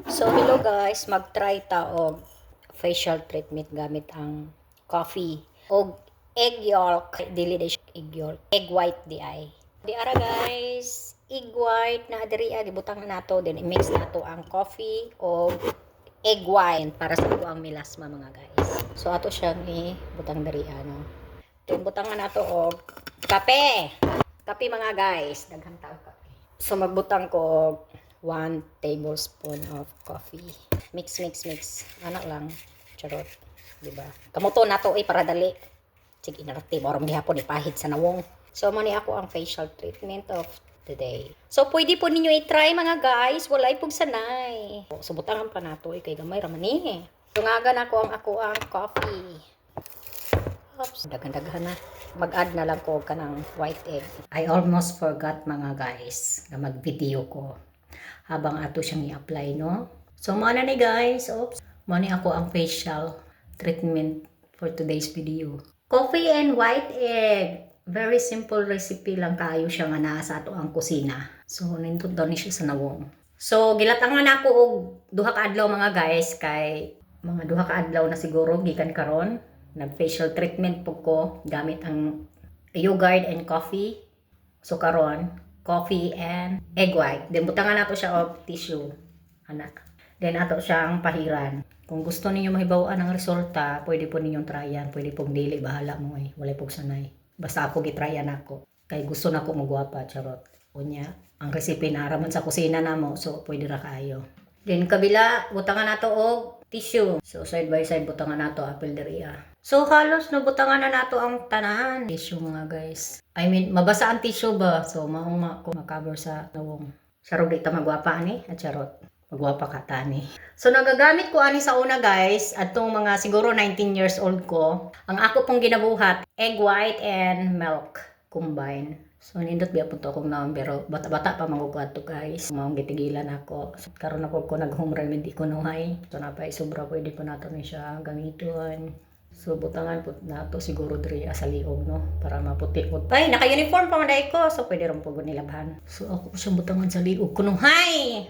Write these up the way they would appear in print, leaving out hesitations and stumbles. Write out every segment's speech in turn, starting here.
So hello guys, mag-try ta og facial treatment gamit ang coffee og egg yolk, dili di siya egg yolk, egg white di ay. Di ara guys, egg white na diri gibutang na nato then i-mix nato ang coffee og egg white para sa ang melasma mga guys. So ato siyang ibutang diri no. Then butang na nato og kape. Kape mga guys, daghang tao kape. So magbutang ko og 1 tablespoon of coffee. Mix. Anak lang. Charot. Diba? Kamuto na to para dali. Sige, narati. Moram gihapon ipahid sa nawong. So, mani ako ang facial treatment of today. So, pwede po ninyo i-try mga guys. Walay pong sanay. So, butangan pa na to. Kay gamay ramani. Tungagan ako ang coffee. Oops. Dagan-dagan na. Mag-add na lang ko ka ng white egg. I almost forgot mga guys na mag-video ko habang ato siyang i-apply, no? So, maana ni guys, oops, maana ako ang facial treatment for today's video. Coffee and white egg. Very simple recipe lang kayo siya nga naa sa ato ang kusina. So, nindot daw ni siya sa nawong. So, gilatangan ako og duha ka adlaw mga guys, kay mga duha ka adlaw na siguro gikan karon. Nag-facial treatment po ko gamit ang yogurt and coffee. So, karon coffee and egg white. Then, butangan nato siya of tissue. Anak. Then, ato siyang pahiran. Kung gusto niyo mahibawaan ang resulta, pwede po ninyong tryan. Pwede pong dili. Bahala mo eh. Wala pong sanay. Basta ako gitryan ako. Kaya gusto na ako magwapa. Charot. Unya, ang recipe na araman sa kusina na mo. So, pwede ra kayo. Then, kabila, butangan nato og tissue. So, side by side, butangan nato apple deriya. So, halos nabutangan na nato ang tanan. Tissue mga guys. I mean, mabasa ang tissue ba? So, maong ko makabar sa nawong. Sarog di ta magwapa ani. At charot. Magwapa ka tani. So, nagagamit ko ani sa una guys. At tong mga siguro 19 years old ko. Ang ako pong ginabuhat, egg white and milk combine. So, nindot biya po to akong naon. Pero bata-bata pa magugwat to guys. Maong gitigilan ako. So, karon ako ko nag-home remedy ko nuhay. So, napay sobra pwede po nato ni siya gamiton. So, butangan po na to siguro diri sa liog, no? Para maputi po. Ay, naka-uniform pa man ko. So, pwede rin po nilabhan. So, ako siyang butangan sa liog ko, no? Hay!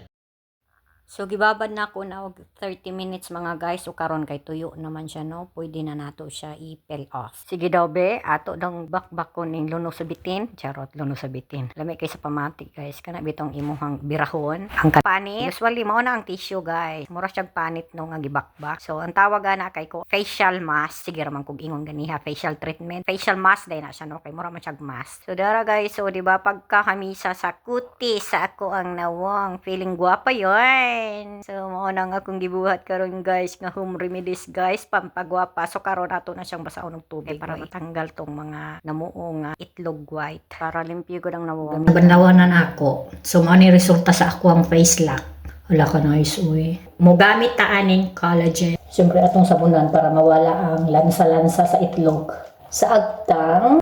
So, gibabad na ako na 30 minutes mga guys. So, karon kay tuyo naman siya, no? Pwede na nato siya i-peel off. Sige daw, be. Ato dang bakbak ko ning luno sa bitin. Charot, luno sa bitin. Lami kay sa pamati, guys. Kana bitong imuhang birahon. Ang panit. Usually, mao na ang tissue, guys. Mura siyang panit no nga gibakbak. So, ang tawag na kay ko, facial mask. Sige raman kog ingon ganiha. Facial treatment. Facial mask day na siya, no? Kay mura man siyang mask. So, dara, guys. So, di ba pagkakamisa sa kutis sa ako ang nawong. Feeling guwapa yun. So, mao na nga akong gibuhat karon guys nga home remedies guys pampagwapa. So, karon ato na siyang basaon og tubig para matanggal tong mga namuong itlog white. Para limpyo ko ng nawong. Banlawanan ako. So, mao ni resulta sa ako ang face lock. Wala ka nice uy. Mo gamit ta aning collagen. Siyempre atong sabunan para mawala ang lansa-lansa sa itlog. Sa agtang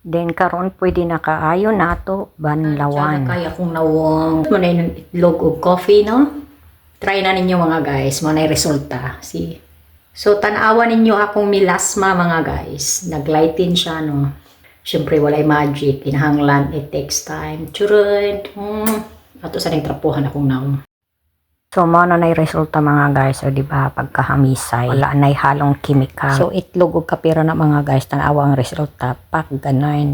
then karon pwede na kaayo nato banlawan. Kaya kung nawong manay ng itlog o coffee, no? Try na ninyo mga guys, manay resulta. See? So tanawan ninyo akong melasma mga guys. Naglighten siya, no? Siyempre walay magic, kinahanglan, it takes time. Churun. Ato sa ning trapuhan akong nawong. So, mo na resulta mga guys. O, diba, pagkahamisay, wala na halong chemical. So, itlog o kapira na mga guys, tanawa ang resulta. Pag ganon.